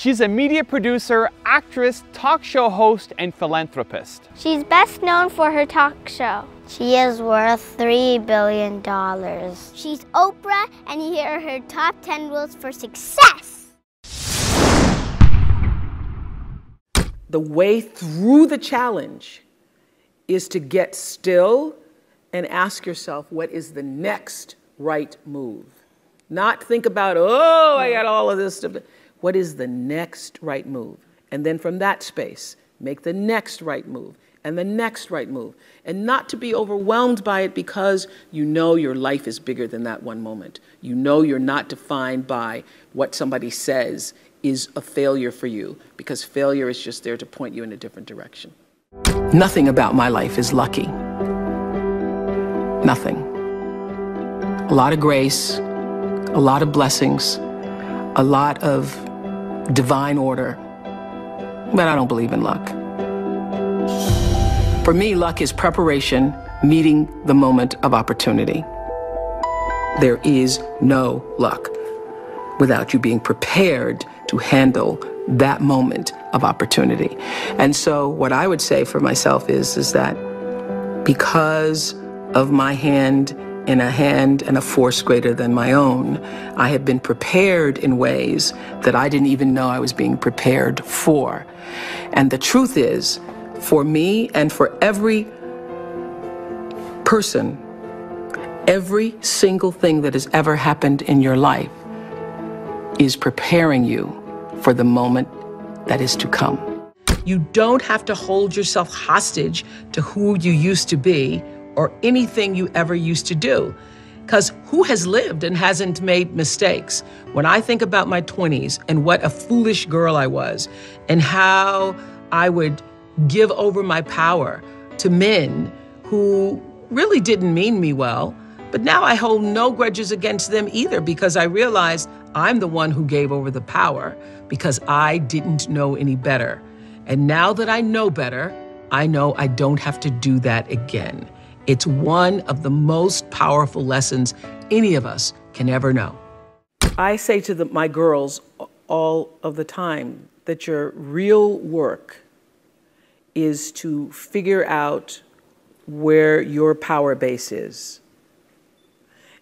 She's a media producer, actress, talk show host, and philanthropist. She's best known for her talk show. She is worth $3 billion. She's Oprah, and here are her top 10 rules for success. The way through the challenge is to get still and ask yourself, what is the next right move? Not think about, oh, I got all of this stuff. What is the next right move? And then from that space, make the next right move and the next right move. And not to be overwhelmed by it because you know your life is bigger than that one moment. You know you're not defined by what somebody says is a failure for you, because failure is just there to point you in a different direction. Nothing about my life is lucky. Nothing. A lot of grace, a lot of blessings, a lot of divine order, but I don't believe in luck. For me, luck is preparation meeting the moment of opportunity. There is no luck without you being prepared to handle that moment of opportunity. And so what I would say for myself is that because of my hand in a hand and a force greater than my own, I have been prepared in ways that I didn't even know I was being prepared for. And the truth is, for me and for every person, every single thing that has ever happened in your life is preparing you for the moment that is to come. You don't have to hold yourself hostage to who you used to be or anything you ever used to do. Because who has lived and hasn't made mistakes? When I think about my 20s and what a foolish girl I was and how I would give over my power to men who really didn't mean me well, but now I hold no grudges against them either, because I realized I'm the one who gave over the power because I didn't know any better. And now that I know better, I know I don't have to do that again. It's one of the most powerful lessons any of us can ever know. I say to my girls all of the time that your real work is to figure out where your power base is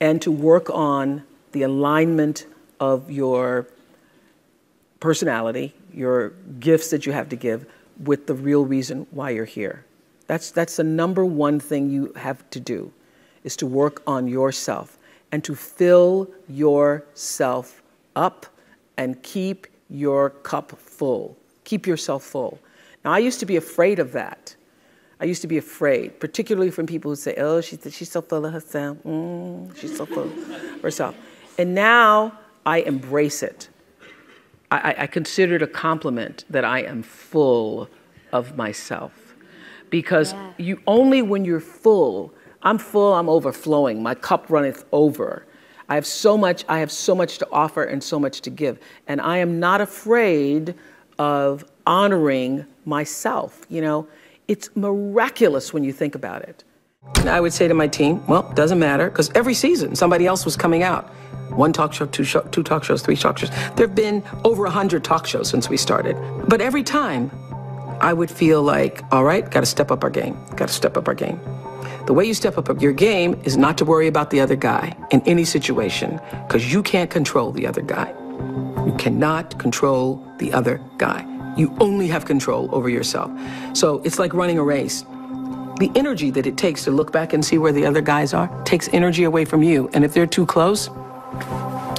and to work on the alignment of your personality, your gifts that you have to give, with the real reason why you're here. That's the number one thing you have to do, is to work on yourself and to fill yourself up and keep your cup full. Keep yourself full. Now, I used to be afraid of that. I used to be afraid, particularly from people who say, oh, she's so full of herself. She's so full of herself. And now I embrace it. I consider it a compliment that I am full of myself. Because you only when you're full, I'm full, I'm overflowing, my cup runneth over. I have so much to offer and so much to give. And I am not afraid of honoring myself. You know, it's miraculous when you think about it. I would say to my team, well, it doesn't matter, because every season somebody else was coming out. One talk show, two talk shows, three talk shows. There have been over 100 talk shows since we started. But every time, I would feel like, all right, got to step up our game, got to step up our game. The way you step up your game is not to worry about the other guy in any situation, because you can't control the other guy. You cannot control the other guy. You only have control over yourself. So it's like running a race. The energy that it takes to look back and see where the other guys are takes energy away from you. And if they're too close,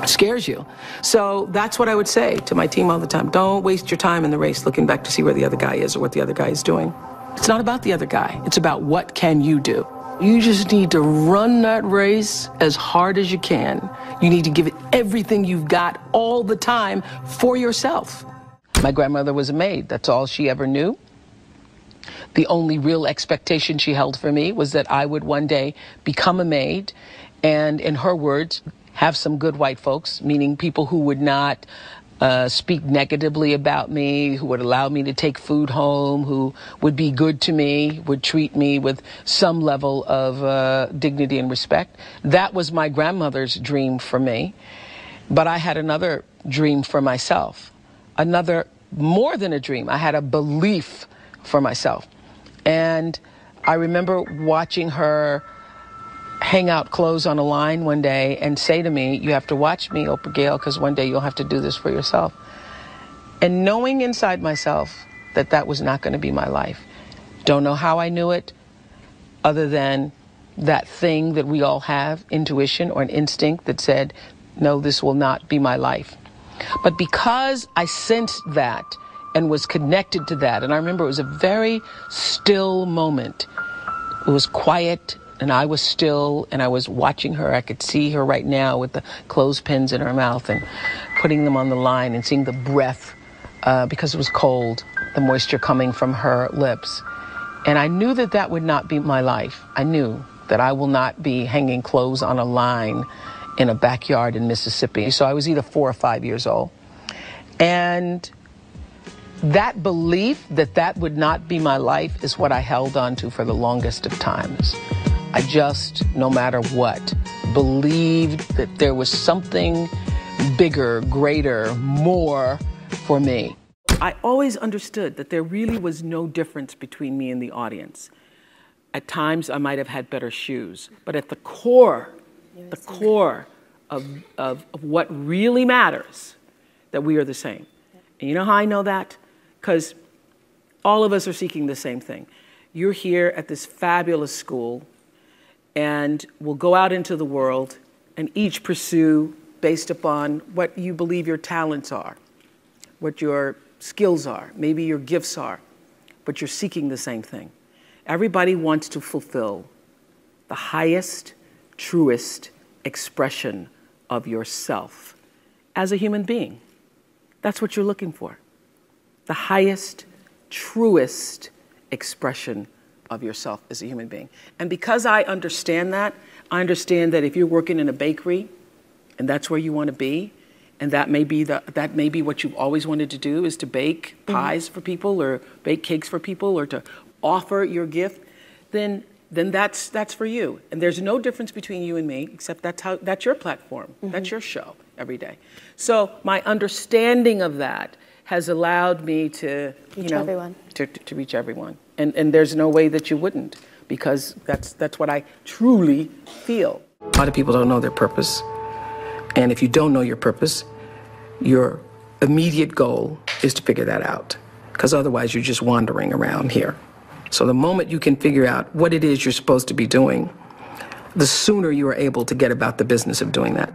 it scares you. So that's what I would say to my team all the time. Don't waste your time in the race looking back to see where the other guy is or what the other guy is doing. It's not about the other guy. It's about what can you do. You just need to run that race as hard as you can. You need to give it everything you've got all the time for yourself. My grandmother was a maid. That's all she ever knew. The only real expectation she held for me was that I would one day become a maid and, in her words, have some good white folks, meaning people who would not speak negatively about me, who would allow me to take food home, who would be good to me, would treat me with some level of dignity and respect. That was my grandmother's dream for me. But I had another dream for myself, another, more than a dream. I had a belief for myself. And I remember watching her hang out clothes on a line one day and say to me, you have to watch me, Oprah Gail, because one day you'll have to do this for yourself. And knowing inside myself that that was not going to be my life. Don't know how I knew it, other than that thing that we all have, intuition or an instinct that said, no, this will not be my life. But because I sensed that and was connected to that, and I remember it was a very still moment. It was quiet, and I was still, and I was watching her. I could see her right now with the clothespins in her mouth and putting them on the line and seeing the breath, because it was cold, the moisture coming from her lips. And I knew that that would not be my life. I knew that I will not be hanging clothes on a line in a backyard in Mississippi. So I was either 4 or 5 years old. And that belief that that would not be my life is what I held on to for the longest of times. I just, no matter what, believed that there was something bigger, greater, more for me. I always understood that there really was no difference between me and the audience. At times, I might have had better shoes, but at the core of what really matters, that we are the same. And you know how I know that? Because all of us are seeking the same thing. You're here at this fabulous school, and we'll go out into the world and each pursue based upon what you believe your talents are, what your skills are, maybe your gifts are, but you're seeking the same thing. Everybody wants to fulfill the highest, truest expression of yourself as a human being. That's what you're looking for. The highest, truest expression of yourself as a human being. And because I understand that if you're working in a bakery and that's where you want to be, and that may be what you've always wanted to do, is to bake pies for people or bake cakes for people or to offer your gift, then that's for you. And there's no difference between you and me, except that's your platform. That's your show every day. So my understanding of that has allowed me to reach everyone. To reach everyone. And there's no way that you wouldn't, because that's what I truly feel. A lot of people don't know their purpose. And if you don't know your purpose, your immediate goal is to figure that out, because otherwise you're just wandering around here. So the moment you can figure out what it is you're supposed to be doing, the sooner you are able to get about the business of doing that.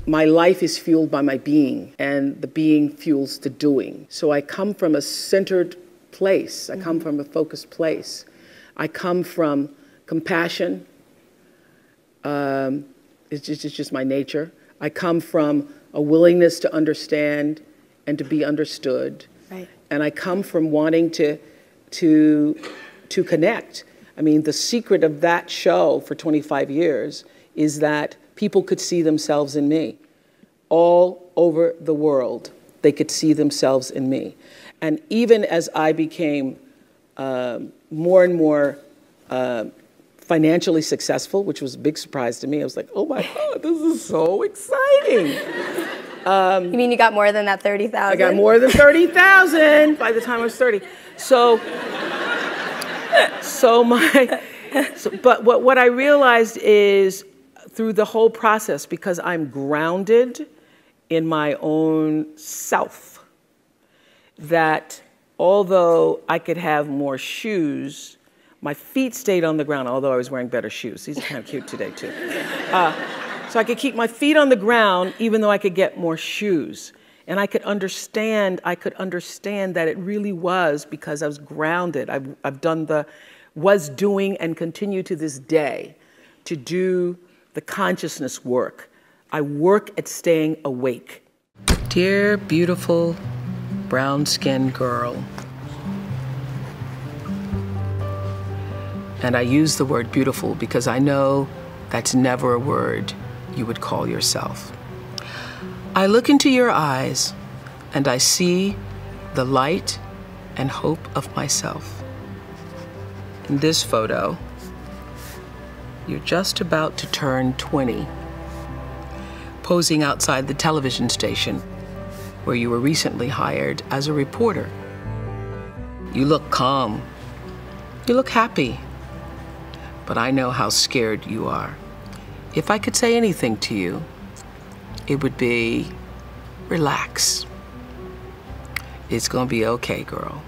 My life is fueled by my being, and the being fuels the doing. So I come from a centered place. I come from a focused place. I come from compassion. It's just my nature. I come from a willingness to understand and to be understood. Right. And I come from wanting to connect. I mean, the secret of that show for 25 years is that people could see themselves in me. All over the world, they could see themselves in me. And even as I became more and more financially successful, which was a big surprise to me, I was like, oh my God, this is so exciting. You mean you got more than that 30,000? I got more than 30,000 by the time I was 30. But what I realized is through the whole process, because I'm grounded in my own self, that although I could have more shoes, my feet stayed on the ground, although I was wearing better shoes. These are kind of cute today, too. So I could keep my feet on the ground, even though I could get more shoes. And I could understand that it really was because I was grounded. Was doing and continue to this day to do the consciousness work. I work at staying awake. Dear, beautiful, brown-skinned girl. And I use the word beautiful because I know that's never a word you would call yourself. I look into your eyes and I see the light and hope of myself. In this photo, you're just about to turn 20, posing outside the television station where you were recently hired as a reporter. You look calm. You look happy. But I know how scared you are. If I could say anything to you, it would be, relax. It's gonna be okay, girl.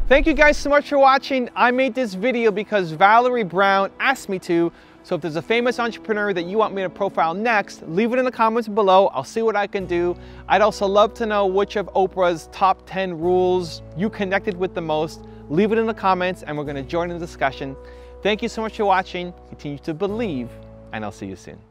Thank you guys so much for watching. I made this video because Valerie Brown asked me to. So if there's a famous entrepreneur that you want me to profile next, leave it in the comments below. I'll see what I can do. I'd also love to know which of Oprah's top 10 rules you connected with the most. Leave it in the comments and we're gonna join in the discussion. Thank you so much for watching. Continue to believe, and I'll see you soon.